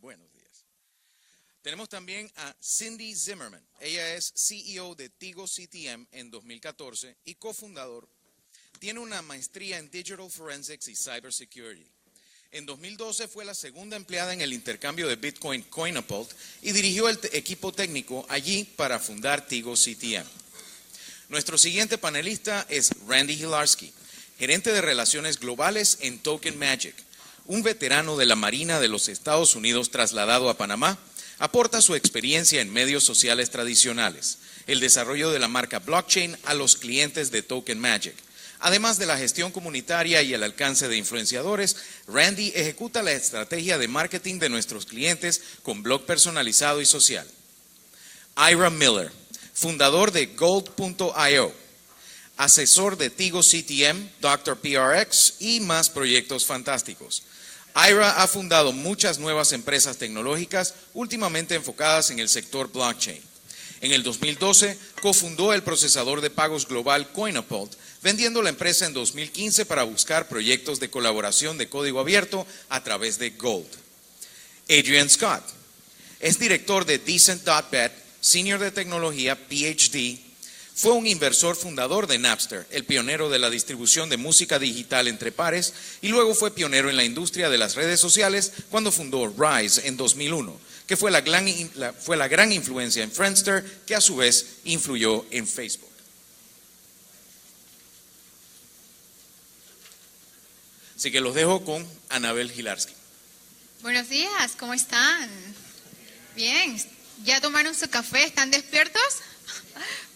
Buenos días. Tenemos también a Cindy Zimmerman. Ella es CEO de Tigo CTM en 2014 y cofundador. Tiene una maestría en Digital Forensics y Cybersecurity. En 2012 fue la segunda empleada en el intercambio de Bitcoin Coinapult y dirigió el equipo técnico allí para fundar Tigo CTM. Nuestro siguiente panelista es Randy Hilarski, gerente de relaciones globales en Token Magic. Un veterano de la Marina de los Estados Unidos trasladado a Panamá, aporta su experiencia en medios sociales tradicionales, el desarrollo de la marca blockchain a los clientes de Token Magic. Además de la gestión comunitaria y el alcance de influenciadores, Randy ejecuta la estrategia de marketing de nuestros clientes con blog personalizado y social. Ira Miller, fundador de Gold.io, asesor de Tigo CTM, Dr. PRX y más proyectos fantásticos. Ira ha fundado muchas nuevas empresas tecnológicas últimamente enfocadas en el sector blockchain. En el 2012, cofundó el procesador de pagos global Coinapult, vendiendo la empresa en 2015 para buscar proyectos de colaboración de código abierto a través de Gold. Adrian Scott es director de Decent.bet, senior de tecnología, PhD. Fue un inversor fundador de Napster, el pionero de la distribución de música digital entre pares, y luego fue pionero en la industria de las redes sociales cuando fundó Rise en 2001, que fue la gran influencia en Friendster, que a su vez influyó en Facebook. Así que los dejo con Anabell Hilarski. Buenos días, ¿cómo están? Bien, ¿ya tomaron su café? ¿Están despiertos?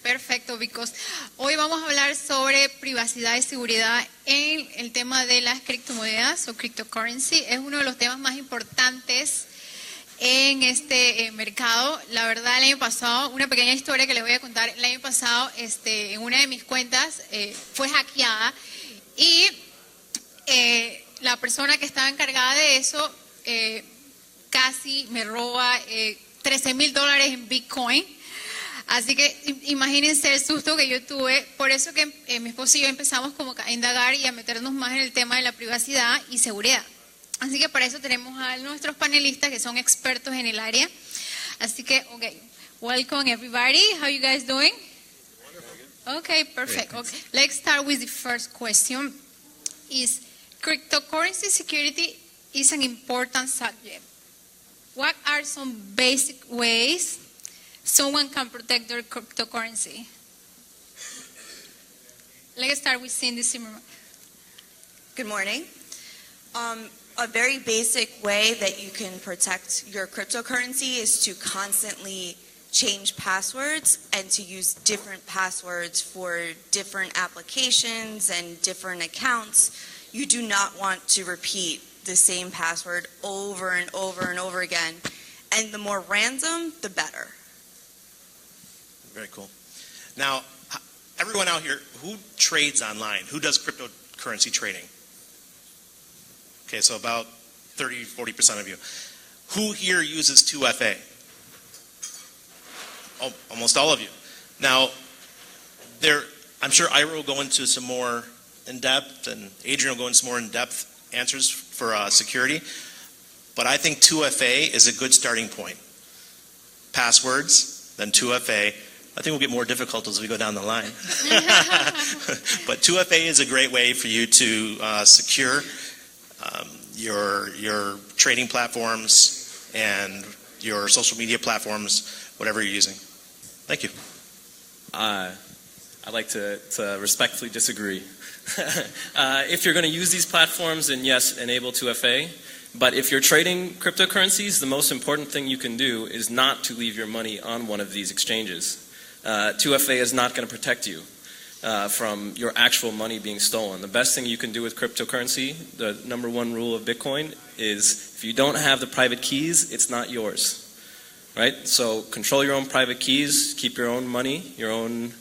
Perfecto, Vicos. Hoy vamos a hablar sobre privacidad y seguridad en el tema de las criptomonedas o cryptocurrency. Es uno de los temas más importantes en este mercado. La verdad, el año pasado, una pequeña historia que les voy a contar. El año pasado, en una de mis cuentas fue hackeada y la persona que estaba encargada de eso casi me roba $13,000 en Bitcoin. Así que imagínense el susto que yo tuve. Por eso que mi esposo y yo empezamos como a indagar y a meternos más en el tema de la privacidad y seguridad. Así que para eso tenemos a nuestros panelistas que son expertos en el área. Así que, okay, welcome everybody. How you guys doing? Okay, perfect. Okay, let's start with the first question. Is cryptocurrency security is an important subject. What are some basic ways someone can protect their cryptocurrency? Let's start with Cindy Zimmerman. Good morning. A very basic way that you can protect your cryptocurrency is to constantly change passwords and to use different passwords for different applications and different accounts. You do not want to repeat the same password over and over and over again. And the more random, the better. Very cool. Now, everyone out here, who trades online? Who does cryptocurrency trading? Okay, so about 30, 40% of you. Who here uses 2FA? Oh, almost all of you. Now, I'm sure Ira will go into some more in-depth, and Adrian will go into some more in-depth answers for security. But I think 2FA is a good starting point. Passwords, then 2FA. I think we'll get more difficult as we go down the line. But 2FA is a great way for you to secure your trading platforms and your social media platforms, whatever you're using. Thank you. I'd like to respectfully disagree. If you're going to use these platforms, then yes, enable 2FA. But if you're trading cryptocurrencies, the most important thing you can do is not to leave your money on one of these exchanges. 2FA is not going to protect you from your actual money being stolen. The best thing you can do with cryptocurrency, the number one rule of Bitcoin, is if you don't have the private keys, it's not yours. Right? So control your own private keys, keep your own money, your own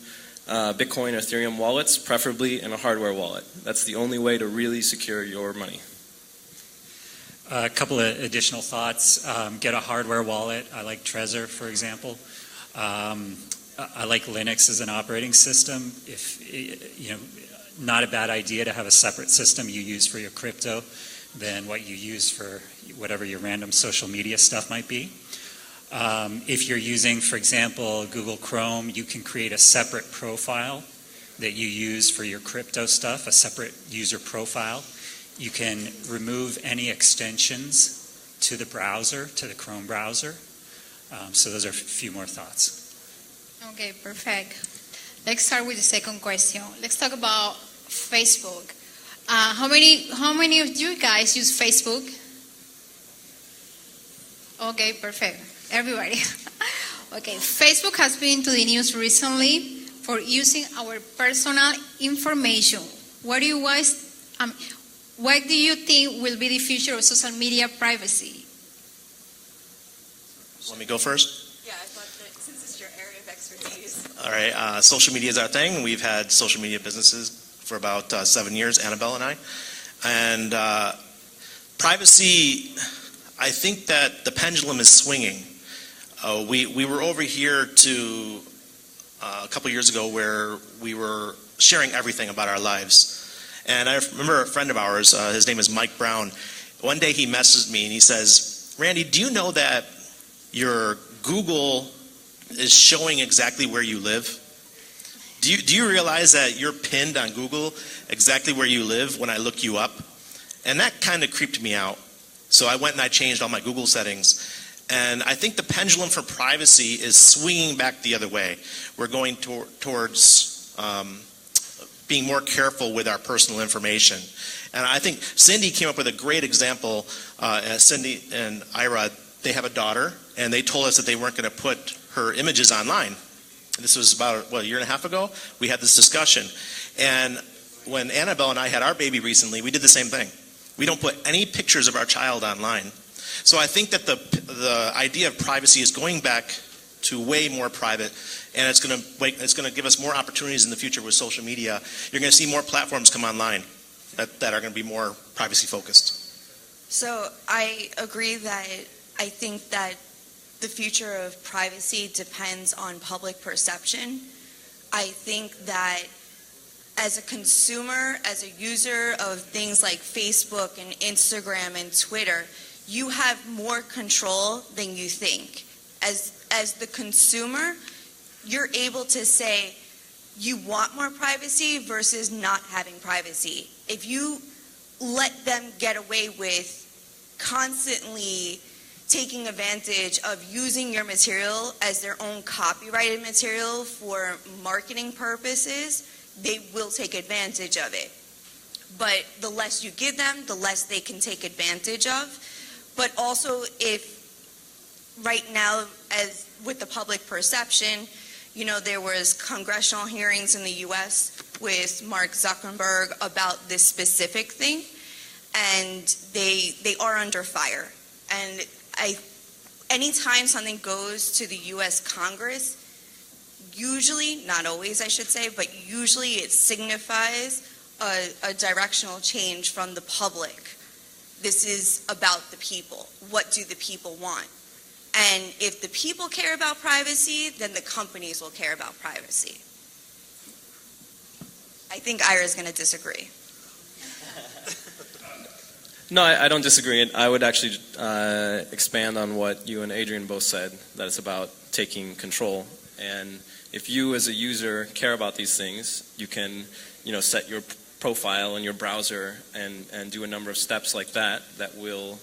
Bitcoin or Ethereum wallets, preferably in a hardware wallet. That's the only way to really secure your money. A couple of additional thoughts. Get a hardware wallet. I like Trezor, for example. I like Linux as an operating system. Not a bad idea to have a separate system you use for your crypto. than what you use for whatever your random social media stuff might be. If you're using, for example, Google Chrome, you can create a separate profile that you use for your crypto stuff, a separate user profile. You can remove any extensions to the browser, to the Chrome browser. So those are a few more thoughts. Okay, perfect. Let's start with the second question. Let's talk about Facebook. How many of you guys use Facebook? Okay, perfect. Everybody. Okay, Facebook has been to the news recently for using our personal information. What do you think will be the future of social media privacy? Let me go first. Yeah, I thought that since it's your area of expertise. All right, social media is our thing. We've had social media businesses for about 7 years, Anabell and I. And privacy, I think that the pendulum is swinging. We were over here to a couple years ago where we were sharing everything about our lives. And I remember a friend of ours, his name is Mike Brown. One day he messaged me and he says, Randy, do you know that your Google is showing exactly where you live? Do you realize that you're pinned on Google exactly where you live when I look you up? And that kind of creeped me out. So I went and I changed all my Google settings. And I think the pendulum for privacy is swinging back the other way. We're going towards being more careful with our personal information. And I think Cindy came up with a great example. Cindy and Ira, they have a daughter, and they told us that they weren't going to put her images online. This was about, a year and a half ago? We had this discussion. And when Anabell and I had our baby recently, we did the same thing. We don't put any pictures of our child online. So I think that the idea of privacy is going back to way more private, and it's going to give us more opportunities in the future with social media. You're going to see more platforms come online that are going to be more privacy focused. So I agree that I think that the future of privacy depends on public perception. I think that as a consumer, as a user of things like Facebook and Instagram and Twitter, you have more control than you think. As the consumer, you're able to say you want more privacy versus not having privacy. If you let them get away with constantly taking advantage of using your material as their own copyrighted material for marketing purposes, they will take advantage of it. But the less you give them, the less they can take advantage of. But also, if right now, as with the public perception, there was congressional hearings in the U.S. with Mark Zuckerberg about this specific thing, and they are under fire. And anytime something goes to the U.S. Congress, usually, not always I should say, but usually it signifies a directional change from the public. This is about the people. What do the people want? And if the people care about privacy, then the companies will care about privacy. I think Ira's going to disagree. No, I don't disagree. I would actually expand on what you and Adrian both said, that it's about taking control. And if you as a user care about these things, you can set your profile in your browser and do a number of steps like that will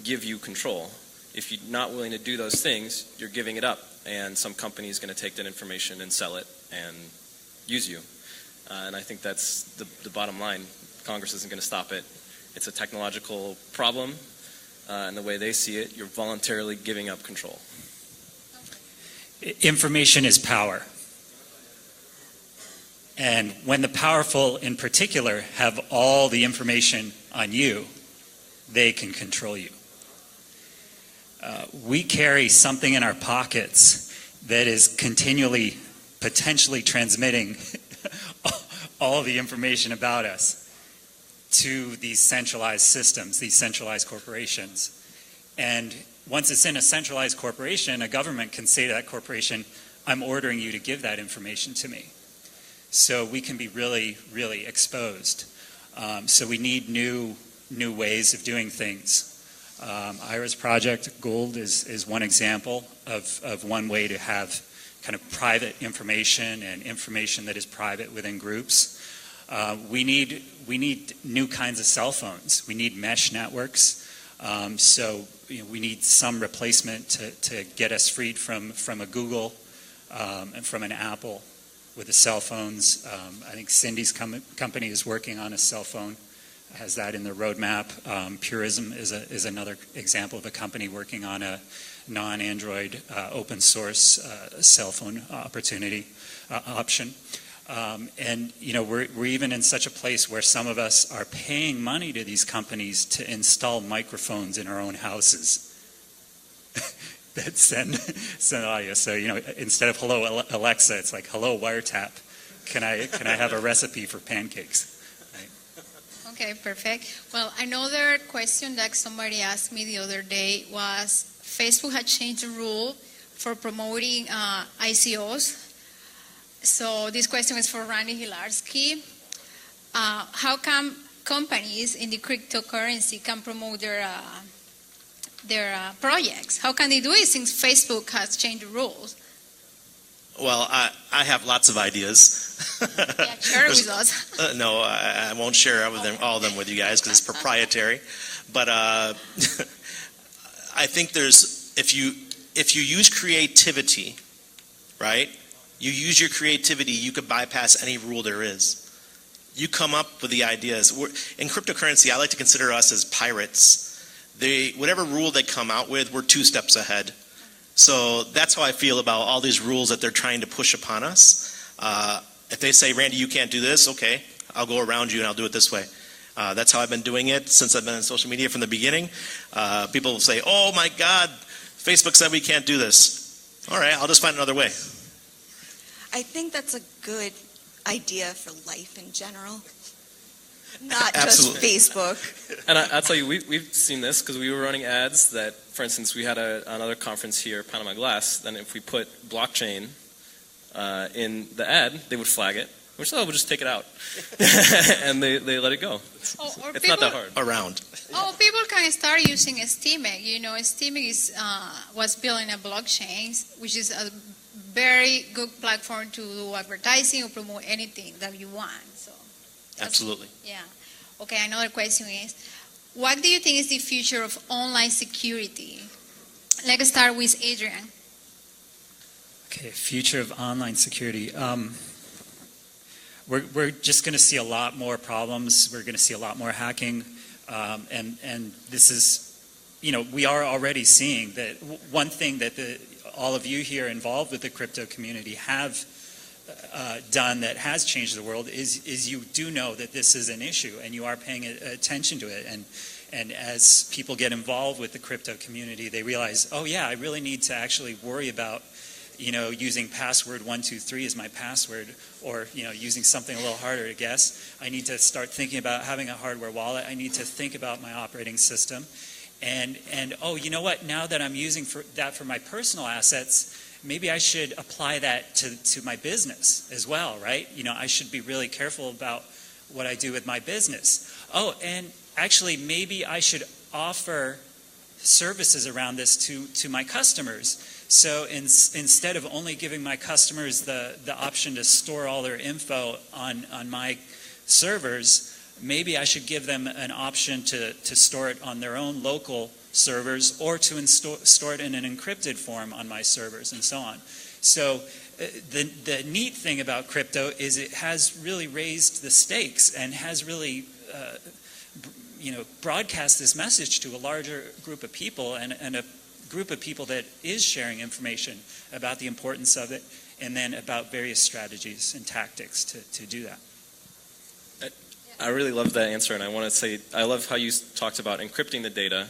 give you control. If you're not willing to do those things, you're giving it up, and some company is going to take that information and sell it and use you. And I think that's the bottom line. Congress isn't going to stop it. It's a technological problem, and the way they see it, you're voluntarily giving up control. Information is power. And when the powerful in particular have all the information on you, they can control you. We carry something in our pockets that is continually, potentially transmitting all the information about us to these centralized systems, these centralized corporations. And once it's in a centralized corporation, a government can say to that corporation, I'm ordering you to give that information to me. So we can be really, really exposed. So we need new new ways of doing things. Ira's project, Gold, is one example of one way to have kind of private information and information that is private within groups. We need new kinds of cell phones. We need mesh networks. So we need some replacement to get us freed from a Google and from an Apple with the cell phones. I think Cindy's company is working on a cell phone, has that in their roadmap. Purism is another example of a company working on a non-Android open source cell phone option. And we're even in such a place where some of us are paying money to these companies to install microphones in our own houses that send audio. So instead of hello Alexa, it's like hello wiretap. Can I have a recipe for pancakes? Right. Okay, perfect. Well, another question that somebody asked me the other day was Facebook had changed the rule for promoting ICOs. So this question is for Randy Hilarski. How come companies in the cryptocurrency can promote their projects? How can they do it since Facebook has changed the rules? Well, I have lots of ideas. Yeah, share with us. No, I won't share all of them with you guys because it's proprietary. But I think if you use creativity, right? You use your creativity, you could bypass any rule there is. You come up with the ideas. In cryptocurrency, I like to consider us as pirates. Whatever rule they come out with, we're 2 steps ahead. So that's how I feel about all these rules that they're trying to push upon us. If they say, Randy, you can't do this, okay, I'll go around you and I'll do it this way. That's how I've been doing it since I've been on social media from the beginning. People will say, oh my God, Facebook said we can't do this. All right, I'll just find another way. I think that's a good idea for life in general, not Absolutely. just Facebook. And I'll tell you, we've seen this because we were running ads that, for instance, we had another conference here, Panama Glass, then if we put blockchain in the ad, they would flag it. We're just, we'll just take it out. And they let it go. It's not that hard. Around. People can start using Steemit. Steemit was built in a blockchain, which is a very good platform to do advertising or promote anything that you want. So Absolutely. Yeah. Okay, another question is, what do you think is the future of online security? Let's start with Adrian. Okay, future of online security. We're just going to see a lot more problems. We're going to see a lot more hacking. And this is, we are already seeing that one thing that all of you here involved with the crypto community have done that has changed the world is you do know that this is an issue and you are paying attention to it. And as people get involved with the crypto community, they realize, oh yeah, I really need to actually worry about using password 123 as my password, or using something a little harder to guess. I need to start thinking about having a hardware wallet. I need to think about my operating system. And oh, you know what? Now that I'm using that for my personal assets, maybe I should apply that to my business as well, right? I should be really careful about what I do with my business. Oh, and actually, maybe I should offer services around this to my customers. So instead of only giving my customers the option to store all their info on my servers, maybe I should give them an option to store it on their own local servers, or to store it in an encrypted form on my servers, and so on. So the neat thing about crypto is it has really raised the stakes and has really broadcast this message to a larger group of people, and a group of people that is sharing information about the importance of it, and then about various strategies and tactics to do that. I really love that answer, and I want to say I love how you talked about encrypting the data,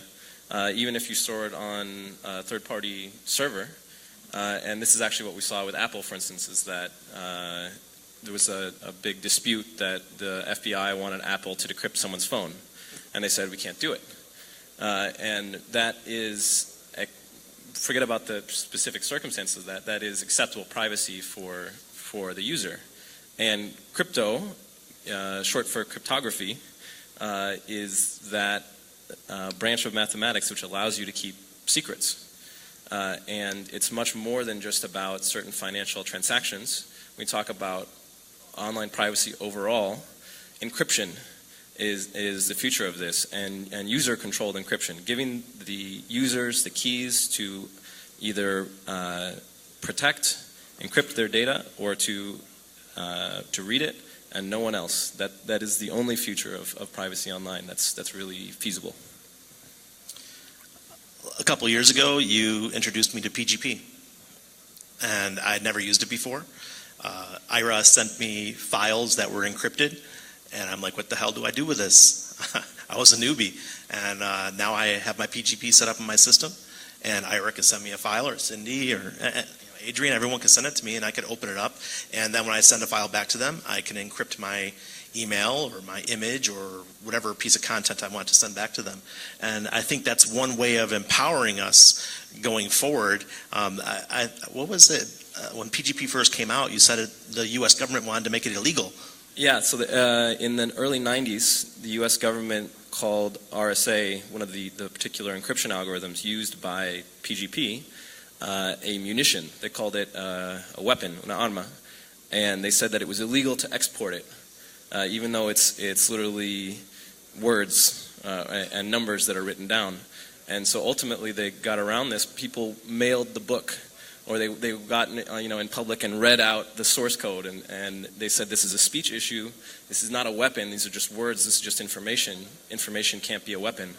even if you store it on a third-party server. And this is actually what we saw with Apple, for instance, is that there was a big dispute that the FBI wanted Apple to decrypt someone's phone, and they said we can't do it. And that is, forget about the specific circumstances, that is acceptable privacy for the user. And crypto, short for cryptography, is that branch of mathematics which allows you to keep secrets. And it's much more than just about certain financial transactions. We talk about online privacy overall. Encryption is the future of this, and user-controlled encryption, giving the users the keys to either protect, encrypt their data, or to read it, and no one else. That is the only future of privacy online that's really feasible. A couple years ago, you introduced me to PGP, and I'd never used it before. Ira sent me files that were encrypted, and I'm like, what the hell do I do with this? I was a newbie, and now I have my PGP set up in my system, and Ira can send me a file, or Cindy, or Adrian, everyone can send it to me, and I can open it up, and then when I send a file back to them, I can encrypt my email or my image or whatever piece of content I want to send back to them. And I think that's one way of empowering us going forward. What was it? When PGP first came out, you said the U.S. government wanted to make it illegal. Yeah, so in the early 90s, the U.S. government called RSA, one of the particular encryption algorithms used by PGP, a munition. They called it a weapon, una arma, and they said that it was illegal to export it. Even though it's literally words and numbers that are written down. And so ultimately they got around this. People mailed the book, or they got in public and read out the source code, and they said this is a speech issue, this is not a weapon, these are just words, this is just information. Information can't be a weapon.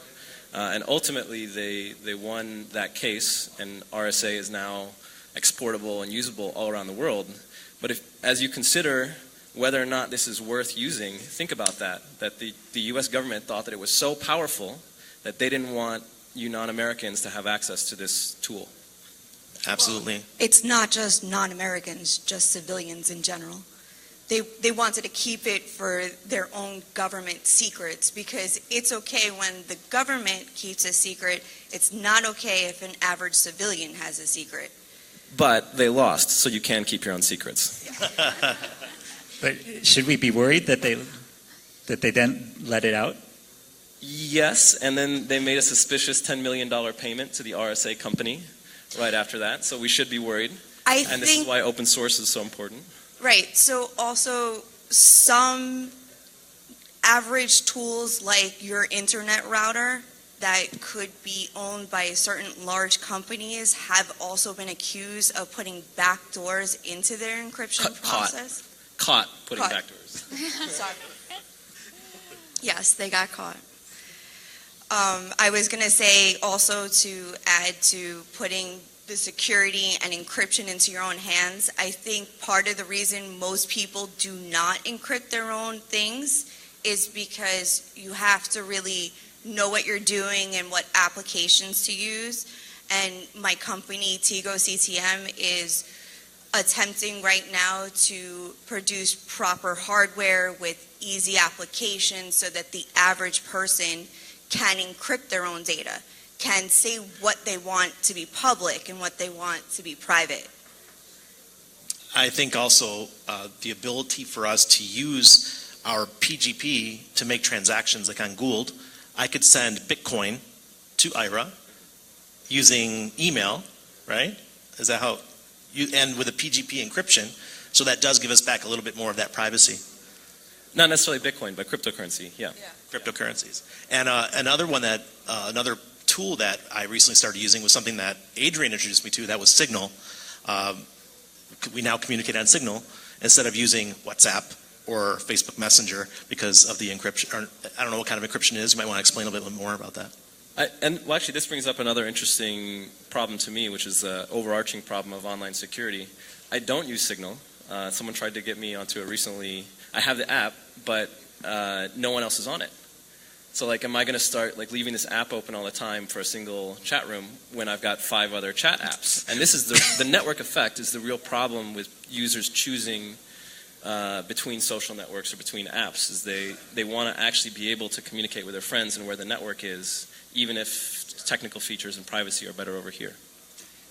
And ultimately they won that case, and RSA is now exportable and usable all around the world. But as you consider whether or not this is worth using, think about that the U.S. government thought that it was so powerful that they didn't want you non-Americans to have access to this tool. Absolutely. It's not just non-Americans, just civilians in general. They wanted to keep it for their own government secrets, because it's okay when the government keeps a secret. It's not okay if an average civilian has a secret. But they lost, so you can keep your own secrets. Yeah. But should we be worried that they then let it out? Yes, and then they made a suspicious $10 million payment to the RSA company right after that, so we should be worried. And this is why open source is so important. Right, so also some average tools like your internet router that could be owned by certain large companies have also been accused of putting backdoors into their encryption process. Caught putting backdoors. Sorry. Yes, they got caught. I was going to say also, to add to putting the security and encryption into your own hands, I think part of the reason most people do not encrypt their own things is because you have to really know what you're doing and what applications to use. And my company, Tigo CTM, is attempting right now to produce proper hardware with easy applications so that the average person can encrypt their own data, can say what they want to be public and what they want to be private. I think also the ability for us to use our PGP to make transactions, like on Gould. I could send Bitcoin to Ira using email, right? Is that how you end with a PGP encryption? So that does give us back a little bit more of that privacy. Not necessarily Bitcoin, but cryptocurrency, yeah. Cryptocurrencies. And another one that, another tool that I recently started using was something that Adrian introduced me to, that was Signal. We now communicate on Signal instead of using WhatsApp or Facebook Messenger because of the encryption. Or, I don't know what kind of encryption it is. You might want to explain a little bit more about that. Actually, this brings up another interesting problem to me, which is the overarching problem of online security. I don't use Signal. Someone tried to get me onto it recently. I have the app, but no one else is on it. So, like, am I going to start leaving this app open all the time for a single chat room when I've got 5 other chat apps? And this is the network effect is the real problem with users choosing between social networks or between apps. Is they want to actually be able to communicate with their friends and where the network is, even if technical features and privacy are better over here.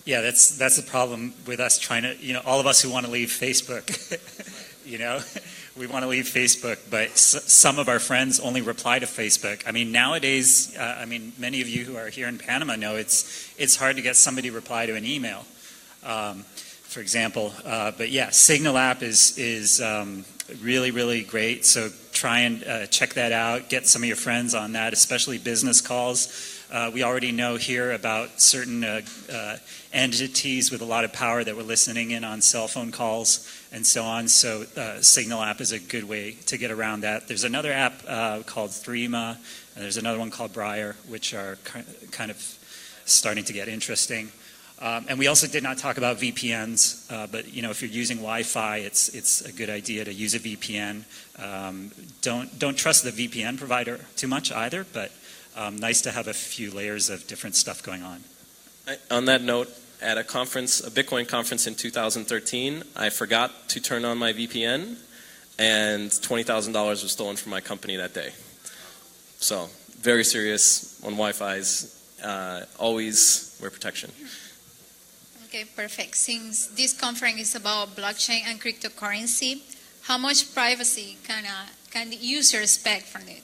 Yeah, that's the problem with us trying to, all of us who want to leave Facebook, Facebook, but some of our friends only reply to Facebook. I mean, nowadays, many of you who are here in Panama know it's hard to get somebody to reply to an email, for example. But yeah, Signal app is really, really great. So try and check that out. Get some of your friends on that, especially business calls. We already know here about certain entities with a lot of power that were listening in on cell phone calls and so on. So Signal app is a good way to get around that. There's another app called Threema, and there's another one called Briar, which are kind of starting to get interesting. And we also did not talk about VPNs, but if you're using Wi-Fi, it's a good idea to use a VPN. Don't trust the VPN provider too much either, but nice to have a few layers of different stuff going on. On that note, at a Bitcoin conference in 2013, I forgot to turn on my VPN, and $20,000 was stolen from my company that day. So, very serious on Wi-Fi's. Always wear protection. Okay, perfect. Since this conference is about blockchain and cryptocurrency, how much privacy can the user expect from it?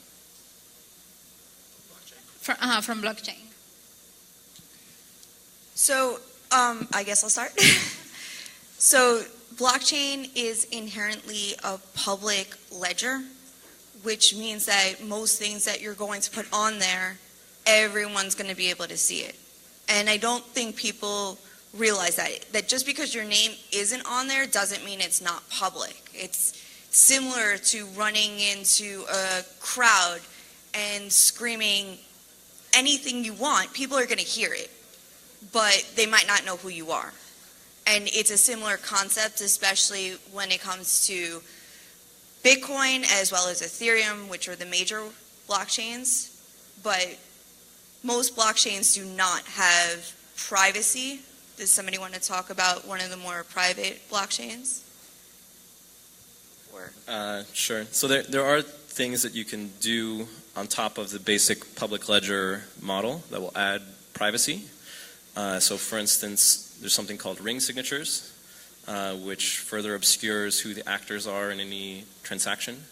From blockchain. So, I guess I'll start. So, blockchain is inherently a public ledger, which means that most things that you're going to put on there, everyone's going to be able to see it. And I don't think people realize that just because your name isn't on there doesn't mean it's not public. It's similar to running into a crowd and screaming anything you want. People are going to hear it, but they might not know who you are. And it's a similar concept, especially when it comes to Bitcoin as well as Ethereum, which are the major blockchains. But most blockchains do not have privacy. Does somebody want to talk about one of the more private blockchains? Sure. So there are things that you can do on top of the basic public ledger model that will add privacy. So for instance, there's something called ring signatures, which further obscures who the actors are in any transaction.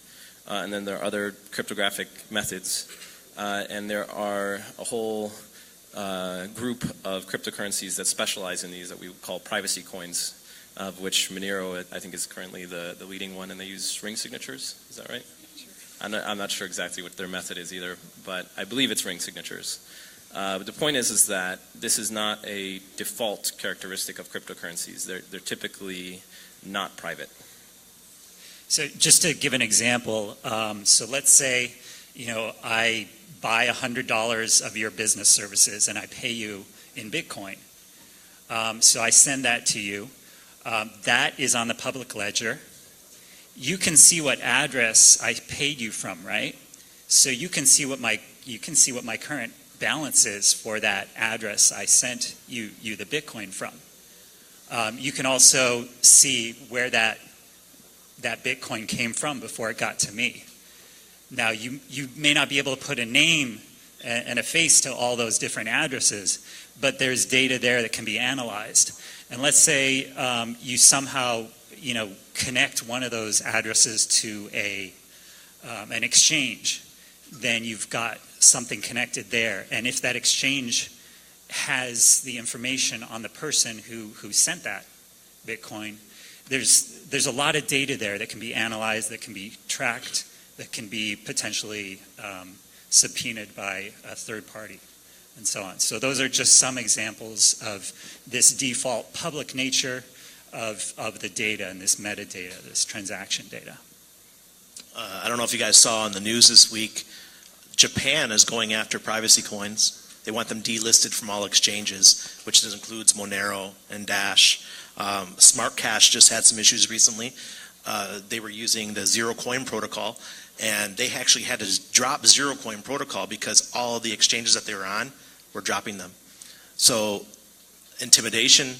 And then there are other cryptographic methods. And there are a whole group of cryptocurrencies that specialize in these that we call privacy coins, of which Monero, I think, is currently the leading one, and they use ring signatures. Is that right? I'm not sure exactly what their method is either, but I believe it's ring signatures. But the point is that this is not a default characteristic of cryptocurrencies. They're typically not private. So just to give an example, so let's say, I buy $100 of your business services and I pay you in Bitcoin. So I send that to you. That is on the public ledger. You can see what address I paid you from, right? So you can see what my current balance is for that address I sent you the Bitcoin from. You can also see where that Bitcoin came from before it got to me. Now, you may not be able to put a name and a face to all those different addresses, but there's data there that can be analyzed. And let's say you somehow, connect one of those addresses to an exchange, then you've got something connected there. And if that exchange has the information on the person who sent that Bitcoin, there's a lot of data there that can be analyzed, that can be tracked, that can be potentially subpoenaed by a third party, and so on. So those are just some examples of this default public nature of the data and this metadata, this transaction data. I don't know if you guys saw on the news this week, Japan is going after privacy coins. They want them delisted from all exchanges, which includes Monero and Dash. Smart Cash just had some issues recently. They were using the zero coin protocol, and they actually had to drop zero coin protocol because all of the exchanges that they were on were dropping them. So intimidation,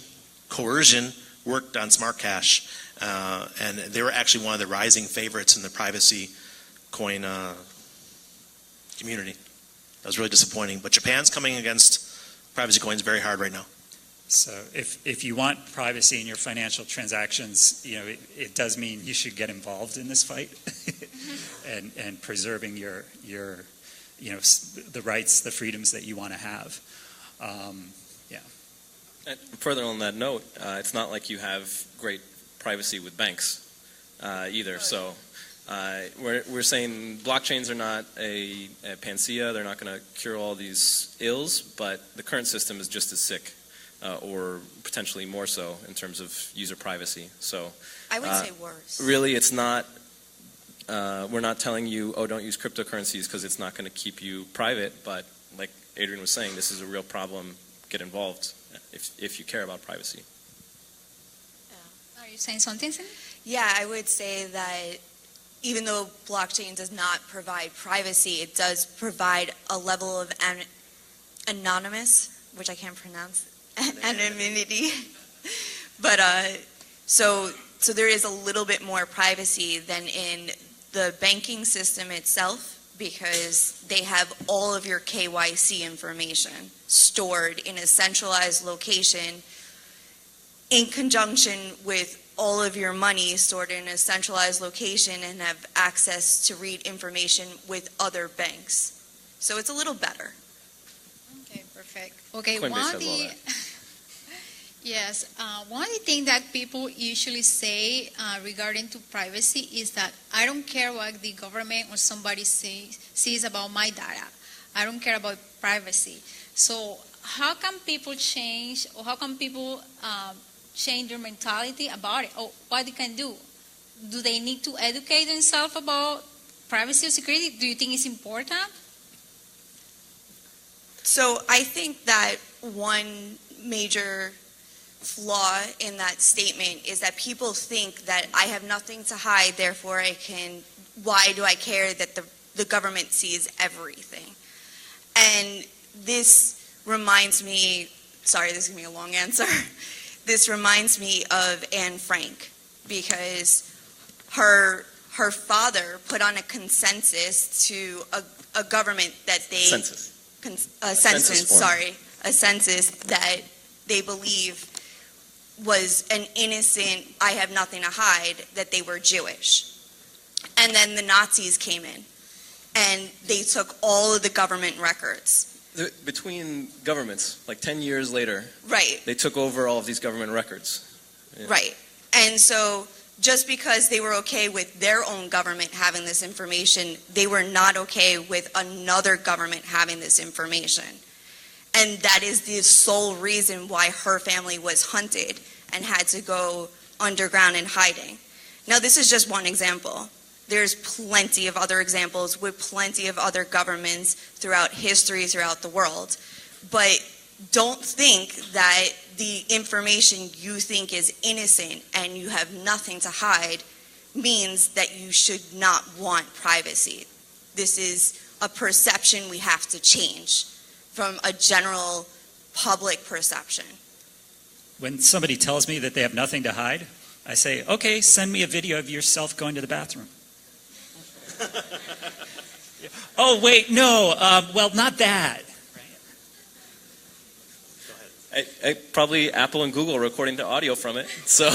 coercion worked on Smart Cash, and they were actually one of the rising favorites in the privacy coin community. That was really disappointing. But Japan's coming against privacy coins very hard right now. So if you want privacy in your financial transactions, it does mean you should get involved in this fight and preserving your the rights, the freedoms that you want to have. And further on that note, it's not like you have great privacy with banks either. So we're saying blockchains are not a panacea. They're not going to cure all these ills, but the current system is just as sick, or potentially more so in terms of user privacy. So I would say worse. Really, it's not. We're not telling you, oh, don't use cryptocurrencies because it's not going to keep you private. But like Adrian was saying, this is a real problem. Get involved if you care about privacy. Are you saying something, Cindy? Yeah, I would say that even though blockchain does not provide privacy, it does provide a level of anonymous, which I can't pronounce, anonymity. But so there is a little bit more privacy than in the banking system itself, because they have all of your KYC information stored in a centralized location in conjunction with all of your money stored in a centralized location, and have access to read information with other banks. So it's a little better. Okay, perfect. Okay, Coinbase one of has all the that. yes, one of the things that people usually say regarding to privacy is that I don't care what the government or somebody sees about my data. I don't care about privacy. So how can people change, or how can people change their mentality about it, or what they can do? Do they need to educate themselves about privacy or security? Do you think it's important? So I think that one major flaw in that statement is that people think that I have nothing to hide, therefore why do I care that the government sees everything? And this reminds me, sorry, this is going to be a long answer. This reminds me of Anne Frank, because her father put on a consensus to a government that they... Census. A census that they believe was an innocent, I have nothing to hide, that they were Jewish. And then the Nazis came in, and they took all of the government records. Between governments, like 10 years later, Right. they took over all of these government records. Yeah. Right. And so just because they were okay with their own government having this information, they were not okay with another government having this information. And that is the sole reason why her family was hunted and had to go underground in hiding. Now, this is just one example. There's plenty of other examples with plenty of other governments throughout history, throughout the world. But don't think that the information you think is innocent and you have nothing to hide means that you should not want privacy. This is a perception we have to change from a general public perception. When somebody tells me that they have nothing to hide, I say, okay, send me a video of yourself going to the bathroom. Oh, wait, no, well, not that. Probably Apple and Google are recording the audio from it. So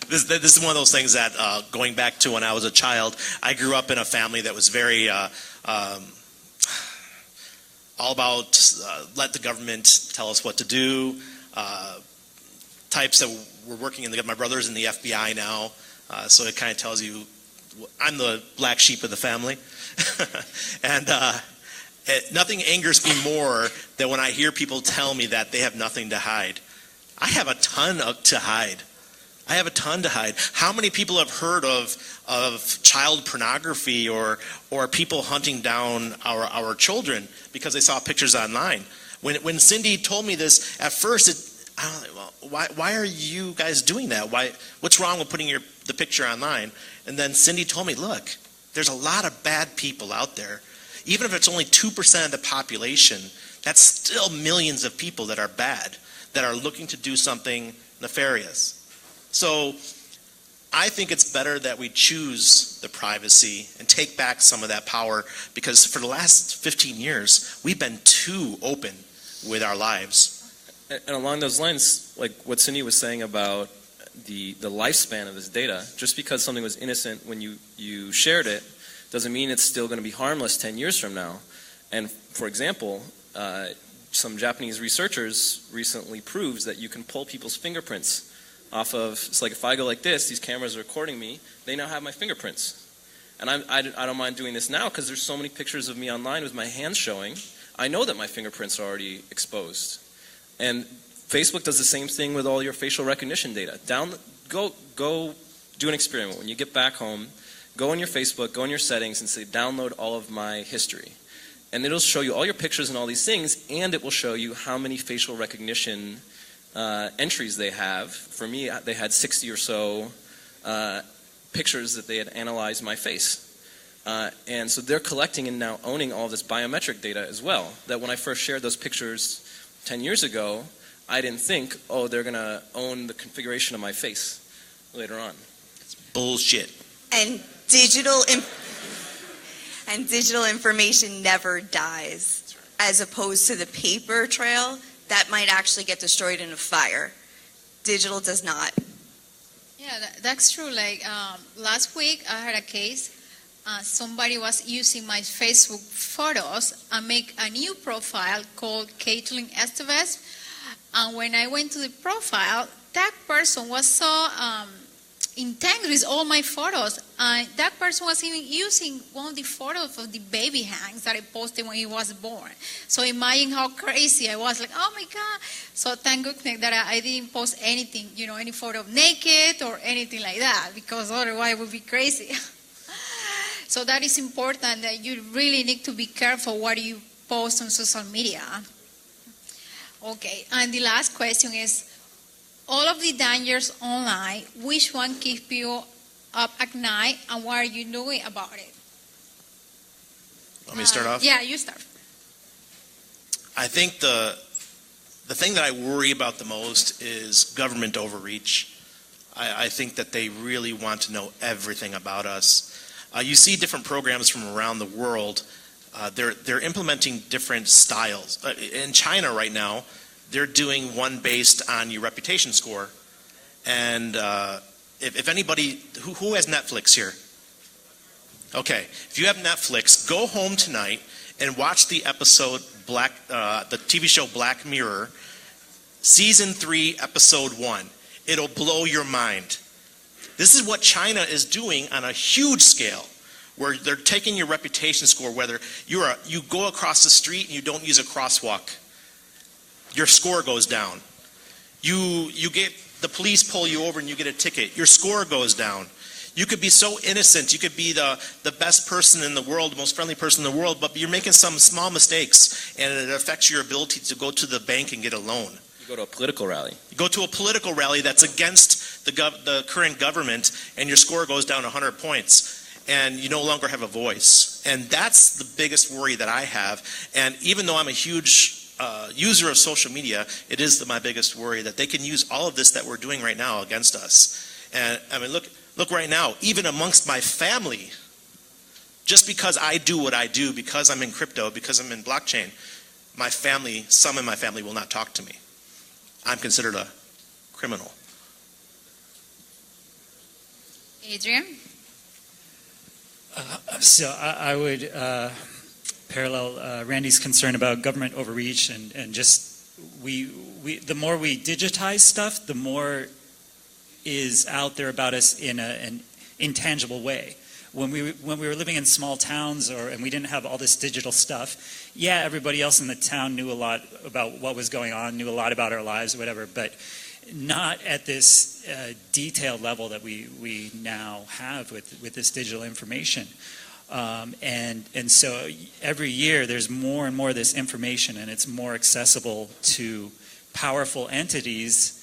This is one of those things that, going back to when I was a child, I grew up in a family that was very all about let the government tell us what to do. Types that were working in my brother's in the FBI now, so it kind of tells you I'm the black sheep of the family. And nothing angers me more than when I hear people tell me that they have nothing to hide. I have a ton to hide. I have a ton to hide. How many people have heard of child pornography or people hunting down our children because they saw pictures online? When Cindy told me this at first, why are you guys doing that? What's wrong with putting the picture online? And then Cindy told me, look, there's a lot of bad people out there. Even if it's only 2% of the population, that's still millions of people that are bad, that are looking to do something nefarious. So I think it's better that we choose the privacy and take back some of that power, because for the last 15 years, we've been too open with our lives. And along those lines, like what Cindy was saying about the lifespan of this data, just because something was innocent when you shared it, doesn't mean it's still going to be harmless 10 years from now. And for example, some Japanese researchers recently proves that you can pull people's fingerprints off of, it's like if I go like this, these cameras are recording me, they now have my fingerprints. And I don't mind doing this now because there's so many pictures of me online with my hands showing. I know that my fingerprints are already exposed. And Facebook does the same thing with all your facial recognition data. Go do an experiment. When you get back home, go on your Facebook, go in your settings and say download all of my history. And it'll show you all your pictures and all these things, and it will show you how many facial recognition entries they have. For me, they had 60 or so pictures that they had analyzed my face. And so they're collecting and now owning all this biometric data as well. That when I first shared those pictures 10 years ago, I didn't think, oh, they're going to own the configuration of my face later on. It's bullshit. And digital information never dies, as opposed to the paper trail that might actually get destroyed in a fire. Digital does not. Yeah, that's true. Like last week, I had a case. Somebody was using my Facebook photos and make a new profile called Caitlin Estevez. And when I went to the profile, that person was so intent with all my photos. That person was even using one of the photos of the baby hands that I posted when he was born. So imagine how crazy I was, like, oh my God. So thank goodness that I didn't post anything, any photo of naked or anything like that, because otherwise it would be crazy. So that is important, that you really need to be careful what you post on social media. Okay, and the last question is, all of the dangers online, which one keeps you up at night, and what are you doing about it? Want me to start off? Yeah, you start. I think the thing that I worry about the most is government overreach. I think that they really want to know everything about us. You see different programs from around the world. They're implementing different styles. In China right now, they're doing one based on your reputation score. And if anybody, who has Netflix here? Okay, if you have Netflix, go home tonight and watch the episode the TV show Black Mirror, Season 3, Episode 1. It'll blow your mind. This is what China is doing on a huge scale, where they're taking your reputation score, whether you go across the street and you don't use a crosswalk, your score goes down. You get the police pull you over and you get a ticket, your score goes down. You could be so innocent, you could be the best person in the world, the most friendly person in the world, but you're making some small mistakes and it affects your ability to go to the bank and get a loan. You go to a political rally. You go to a political rally that's against the current government and your score goes down 100 points. And you no longer have a voice. And that's the biggest worry that I have. And even though I'm a huge user of social media, it is my biggest worry that they can use all of this that we're doing right now against us. And I mean, look right now, even amongst my family, just because I do what I do, because I'm in crypto, because I'm in blockchain, some in my family will not talk to me. I'm considered a criminal. Adrian? So I would parallel Randy's concern about government overreach and just the more we digitize stuff, the more is out there about us in an intangible way. When we were living in small towns and we didn't have all this digital stuff, yeah, everybody else in the town knew a lot about what was going on, knew a lot about our lives or whatever, but not at this detailed level that we now have with this digital information. And so every year there's more and more of this information, and it's more accessible to powerful entities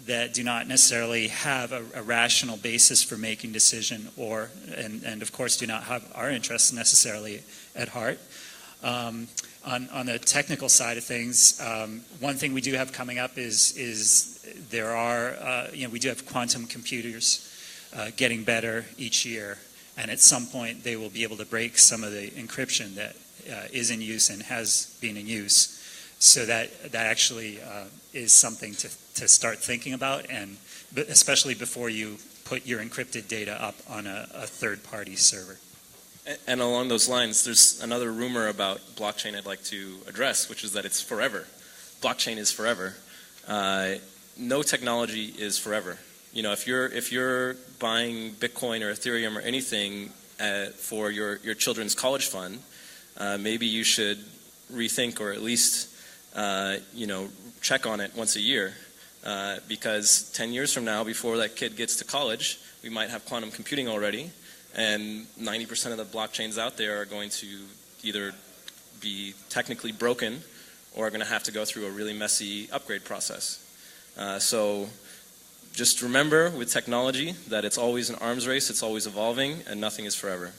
that do not necessarily have a rational basis for making decision and of course do not have our interests necessarily at heart. On the technical side of things, one thing we do have coming up is there are we do have quantum computers getting better each year. And at some point, they will be able to break some of the encryption that is in use and has been in use. So that actually is something to start thinking about, and especially before you put your encrypted data up on a third-party server. And along those lines, there's another rumor about blockchain I'd like to address, which is that it's forever. Blockchain is forever. No technology is forever. You know, if you're buying Bitcoin or Ethereum or anything for your children's college fund, maybe you should rethink, or at least check on it once a year, because 10 years from now, before that kid gets to college, we might have quantum computing already, and 90% of the blockchains out there are going to either be technically broken or are going to have to go through a really messy upgrade process. So just remember with technology that it's always an arms race, it's always evolving, and nothing is forever.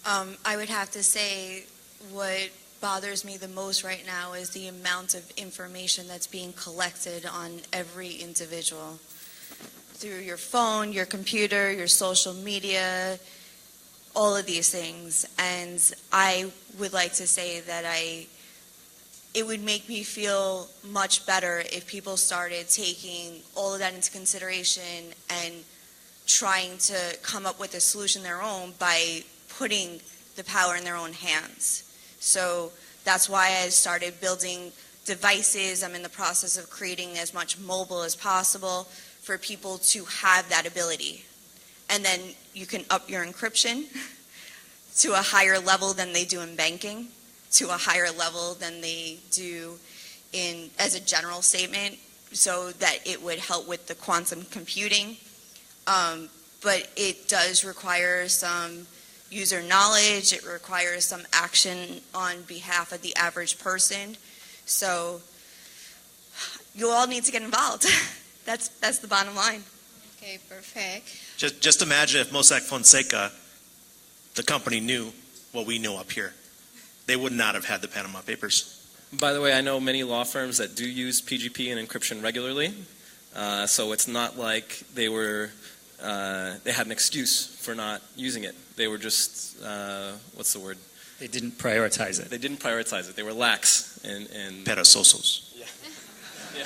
I would have to say what bothers me the most right now is the amount of information that's being collected on every individual through your phone, your computer, your social media, all of these things. And I would like to say that it would make me feel much better if people started taking all of that into consideration and trying to come up with a solution their own by putting the power in their own hands. So that's why I started building devices. I'm in the process of creating as much mobile as possible for people to have that ability. And then you can up your encryption to a higher level than they do in banking, to a higher level than they do as a general statement, so that it would help with the quantum computing. But it does require some user knowledge, it requires some action on behalf of the average person. So you all need to get involved. That's the bottom line. Okay, perfect. Just imagine if Mossack Fonseca, the company, knew what we know up here. They would not have had the Panama Papers. By the way, I know many law firms that do use PGP and encryption regularly, so it's not like they had an excuse for not using it. They were just, what's the word? They didn't prioritize it. They didn't prioritize it. They were lax. And Perezosos. Yeah. Yeah.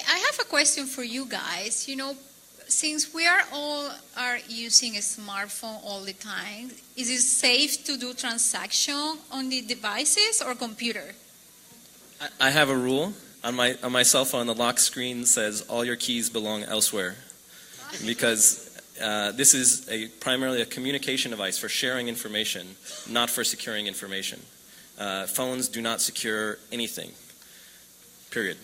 I have a question for you guys. You know, since we are using a smartphone all the time, is it safe to do transaction on the devices or computer? I have a rule on my cell phone. The lock screen says all your keys belong elsewhere, because this is primarily a communication device for sharing information, not for securing information. Phones do not secure anything, period.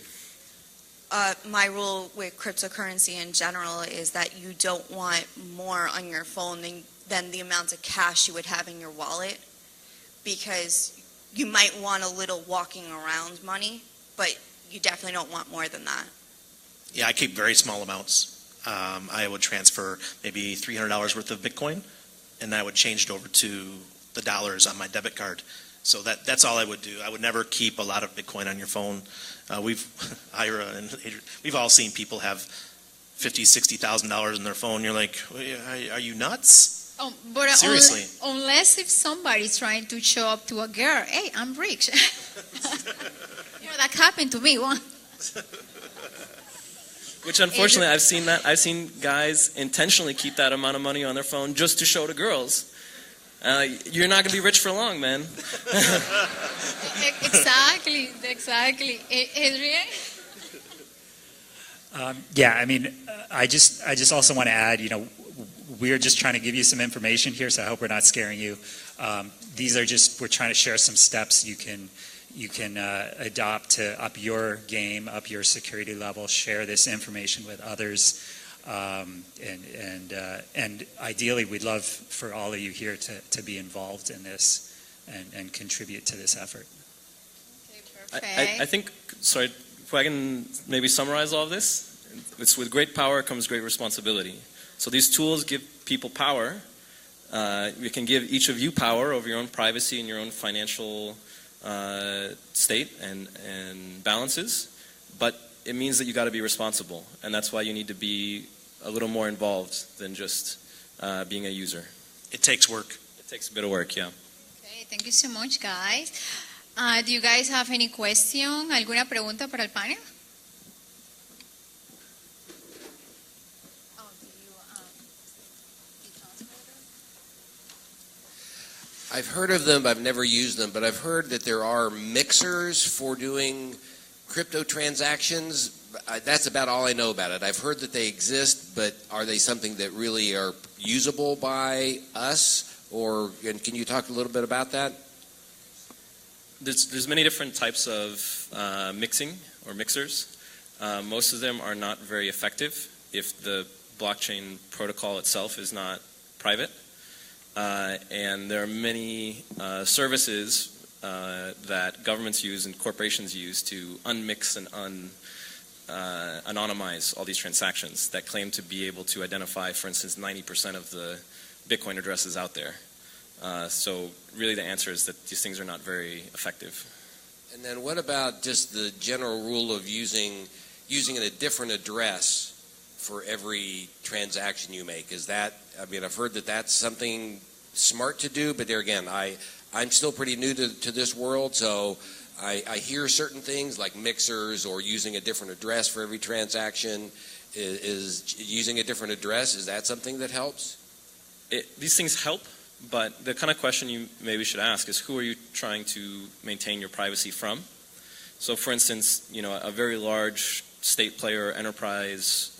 My rule with cryptocurrency in general is that you don't want more on your phone than the amount of cash you would have in your wallet, because you might want a little walking around money, but you definitely don't want more than that. Yeah, I keep very small amounts. I would transfer maybe $300 worth of Bitcoin, and I would change it over to the dollars on my debit card. So that's all I would do. I would never keep a lot of Bitcoin on your phone. Ira and Adrian, we've all seen people have $50,000, $60,000 in their phone. You're like, are you nuts? Oh, but Seriously. Unless if somebody's trying to show up to a girl, hey, I'm rich. That happened to me once. Which unfortunately, I've seen that. I've seen guys intentionally keep that amount of money on their phone just to show to girls. You're not going to be rich for long, man. Exactly. Adrian? Yeah, I mean, I just also want to add, we're just trying to give you some information here, so I hope we're not scaring you. We're trying to share some steps you can adopt to up your game, up your security level, share this information with others. And ideally, we'd love for all of you here to be involved in this and contribute to this effort. Okay, perfect. I think, sorry, if I can maybe summarize all of this, it's with great power comes great responsibility. So these tools give people power. We can give each of you power over your own privacy and your own financial state and balances, but it means that you got to be responsible, and that's why you need to be a little more involved than just being a user. It takes work. It takes a bit of work, yeah. Okay, thank you so much, guys. Do you guys have any question? ¿Alguna pregunta para el panel? I've heard of them, I've never used them, but I've heard that there are mixers for doing crypto transactions. That's about all I know about it. I've heard that they exist, but are they something that really are usable by us? Or can you talk a little bit about that? There's many different types of mixing or mixers. Most of them are not very effective if the blockchain protocol itself is not private. And there are many services that governments use and corporations use to unmix and anonymize all these transactions that claim to be able to identify, for instance, 90% of the Bitcoin addresses out there. So really the answer is that these things are not very effective. And then what about just the general rule of using a different address for every transaction you make? Is that, I mean, I've heard that that's something smart to do, but there again, I'm still pretty new to this world, so I hear certain things like mixers or using a different address for every transaction. Is using a different address, is that something that helps? These things help, but the kind of question you maybe should ask is, who are you trying to maintain your privacy from? So for instance, a very large state player enterprise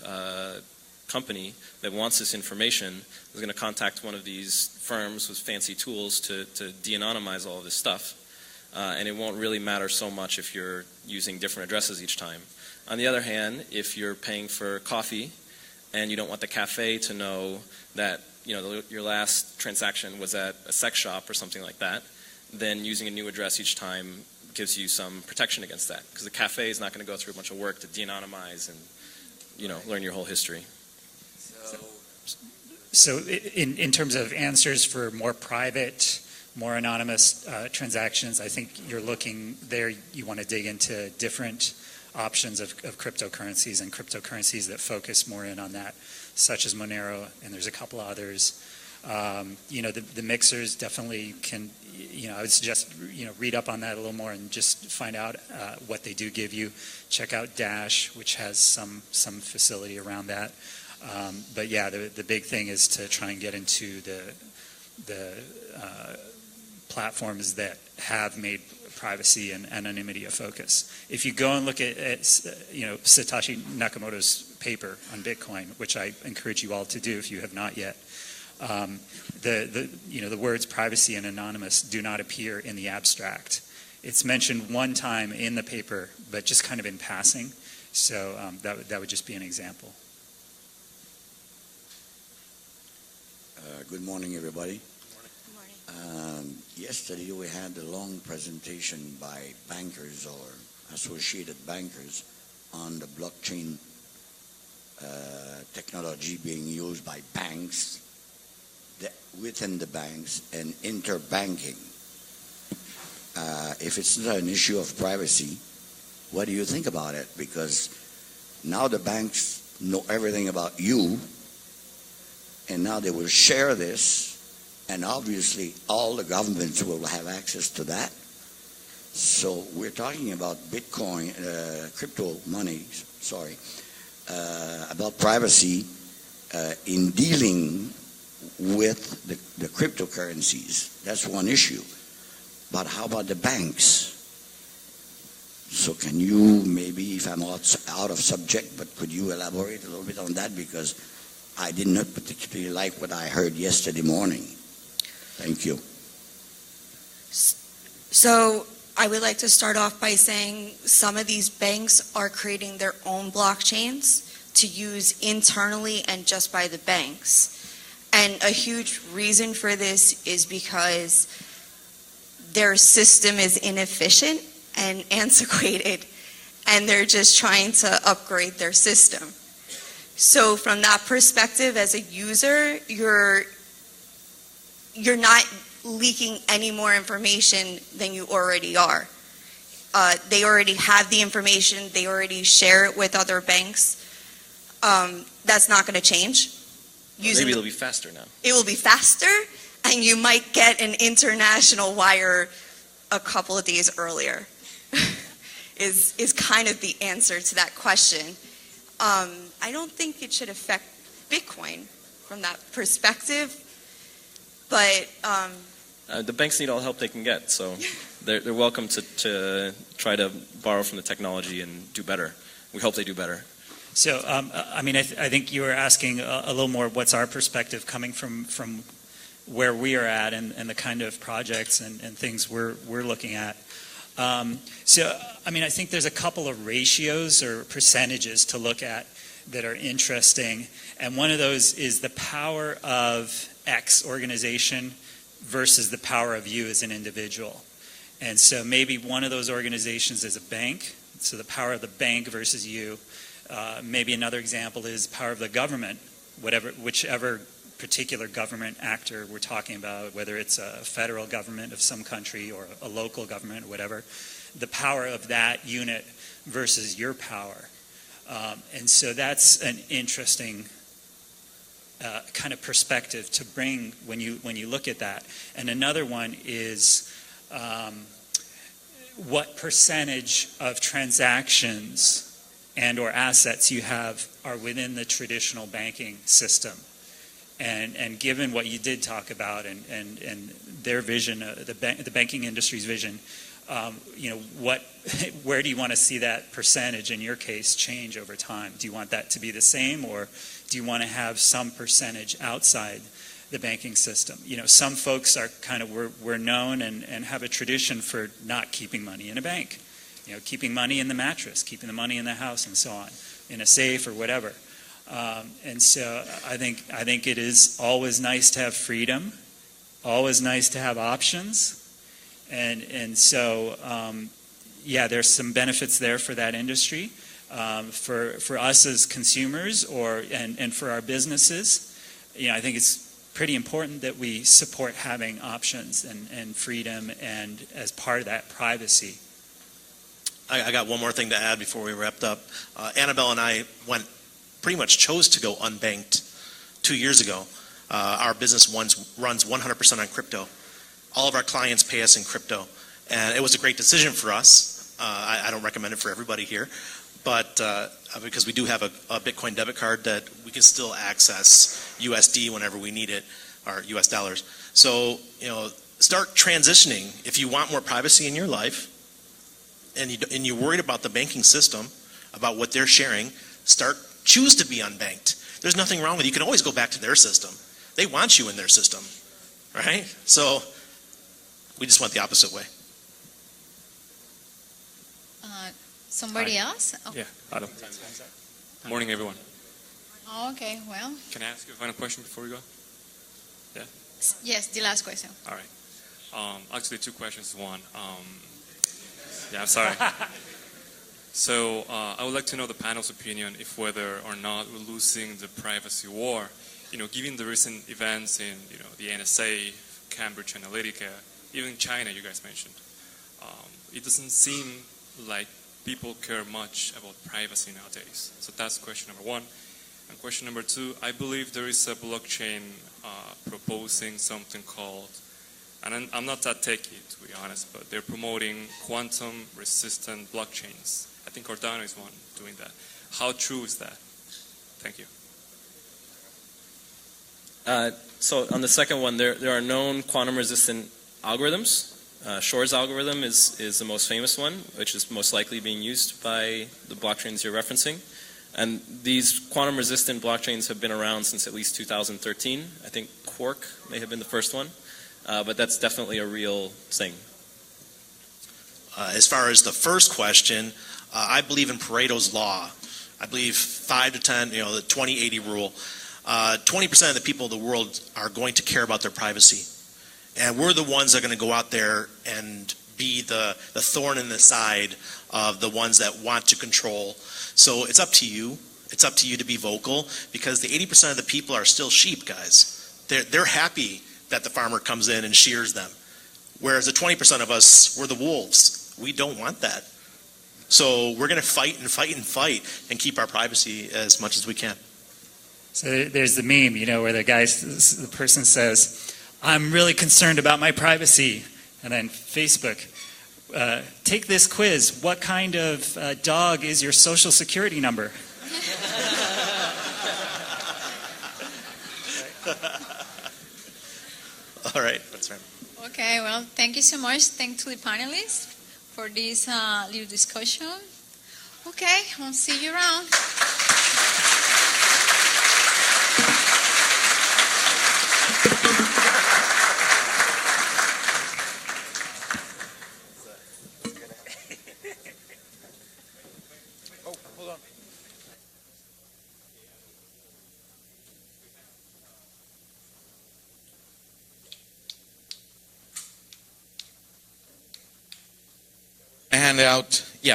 company that wants this information is going to contact one of these firms with fancy tools to de-anonymize all of this stuff. And it won't really matter so much if you're using different addresses each time. On the other hand, if you're paying for coffee and you don't want the cafe to know that your last transaction was at a sex shop or something like that, then using a new address each time gives you some protection against that, because the cafe is not going to go through a bunch of work to de-anonymize and learn your whole history. So in terms of answers for more private, more anonymous transactions, I think you're looking there, you want to dig into different options of cryptocurrencies and cryptocurrencies that focus more in on that, such as Monero, and there's a couple others. The mixers definitely can, I would suggest, read up on that a little more and just find out what they do give you. Check out Dash, which has some facility around that. But yeah, the big thing is to try and get into the platforms that have made privacy and anonymity a focus. If you go and look at Satoshi Nakamoto's paper on Bitcoin, which I encourage you all to do if you have not yet, the words privacy and anonymous do not appear in the abstract. It's mentioned one time in the paper, but just kind of in passing. So that would just be an example. Good morning, everybody. Good morning. Yesterday we had a long presentation by bankers or associated bankers on the blockchain technology being used by banks, within the banks, and interbanking. If it's not an issue of privacy, what do you think about it? Because now the banks know everything about you, and now they will share this, and obviously all the governments will have access to that. So we're talking about Bitcoin, crypto money, about privacy in dealing with the cryptocurrencies. That's one issue. But how about the banks? So can you, maybe if I'm out of subject, but could you elaborate a little bit on that? Because I did not particularly like what I heard yesterday morning. Thank you. So I would like to start off by saying some of these banks are creating their own blockchains to use internally and just by the banks. And a huge reason for this is because their system is inefficient and antiquated, and they're just trying to upgrade their system. So from that perspective, as a user, you're not leaking any more information than you already are. They already have the information. They already share it with other banks. That's not going to change. Maybe it'll be faster now. It will be faster, and you might get an international wire a couple of days earlier. is kind of the answer to that question. I don't think it should affect Bitcoin from that perspective, but the banks need all the help they can get, so they're welcome to try to borrow from the technology and do better. We hope they do better. So, I mean, I think you were asking a little more what's our perspective coming from where we are at and the kind of projects and things we're looking at. So, I mean, I think there's a couple of ratios or percentages to look at that are interesting. And one of those is the power of X organization versus the power of you as an individual. And so maybe one of those organizations is a bank. So the power of the bank versus you. Maybe another example is power of the government, whichever particular government actor we're talking about, whether it's a federal government of some country or a local government or whatever, the power of that unit versus your power. And so that's an interesting kind of perspective to bring when you look at that. And another one is what percentage of transactions and or assets you have are within the traditional banking system. And given what you did talk about and their vision, the banking industry's vision, where do you want to see that percentage in your case change over time? Do you want that to be the same, or do you want to have some percentage outside the banking system? Some folks are kind of we're known and have a tradition for not keeping money in a bank. Keeping money in the mattress, keeping the money in the house, and so on, in a safe or whatever. And so I think it is always nice to have freedom, always nice to have options, and so there's some benefits there for that industry, for us as consumers and for our businesses. I think it's pretty important that we support having options and freedom, and as part of that, privacy. I got one more thing to add before we wrapped up. Anabell and I pretty much chose to go unbanked 2 years ago. Our business runs 100% on crypto. All of our clients pay us in crypto. And it was a great decision for us. I don't recommend it for everybody here. But because we do have a Bitcoin debit card that we can still access USD whenever we need it, or US dollars. So, start transitioning. If you want more privacy in your life, and you're worried about the banking system, about what they're sharing, choose to be unbanked. There's nothing wrong with it. You can always go back to their system. They want you in their system, right? So we just went the opposite way. Somebody else? Oh. Yeah, Adam. Morning, everyone. Oh, okay, well. Can I ask you a final question before we go? Yeah? Yes, the last question. All right. Actually, two questions. One. I'm sorry. So I would like to know the panel's opinion if whether or not we're losing the privacy war. Given the recent events in the NSA, Cambridge Analytica, even China, you guys mentioned, it doesn't seem like people care much about privacy nowadays. So that's question number one. And question number two, I believe there is a blockchain proposing something called, and I'm not that techie, to be honest, but they're promoting quantum-resistant blockchains. I think Cardano is one doing that. How true is that? Thank you. So on the second one, there are known quantum-resistant algorithms. Shor's algorithm is the most famous one, which is most likely being used by the blockchains you're referencing. And these quantum-resistant blockchains have been around since at least 2013. I think Quark may have been the first one. But that's definitely a real thing. As far as the first question, I believe in Pareto's law. I believe 5 to 10, the 20-80 rule. 20% of the people of the world are going to care about their privacy. And we're the ones that are going to go out there and be the thorn in the side of the ones that want to control. So it's up to you. It's up to you to be vocal, because the 80% of the people are still sheep, guys. They're happy that the farmer comes in and shears them. Whereas the 20% of us, we're the wolves. We don't want that. So we're going to fight and fight and fight and keep our privacy as much as we can. So there's the meme, where the person says, I'm really concerned about my privacy. And then Facebook, take this quiz. What kind of dog is your social security number? All right, that's right. Okay, well, thank you so much. Thanks to the panelists for this little discussion. Okay, we'll see you around. Oh, hold on.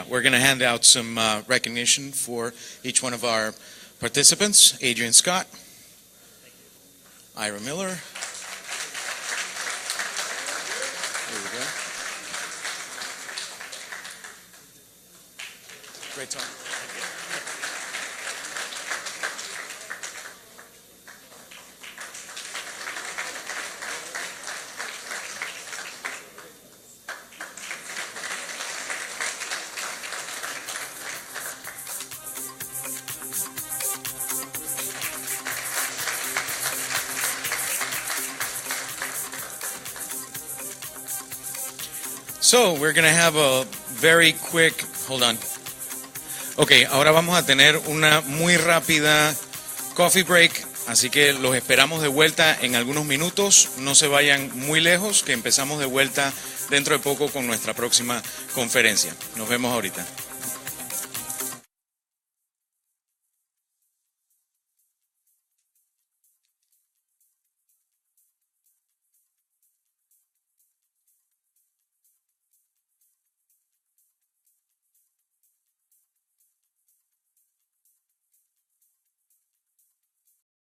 We're going to hand out some recognition for each one of our participants. Adrian Scott, Ira Miller. There we go. Great talk. So, we're going to have a very quick, hold on. Ok, ahora vamos a tener una muy rápida coffee break, así que los esperamos de vuelta en algunos minutos. No se vayan muy lejos, que empezamos de vuelta dentro de poco con nuestra próxima conferencia. Nos vemos ahorita.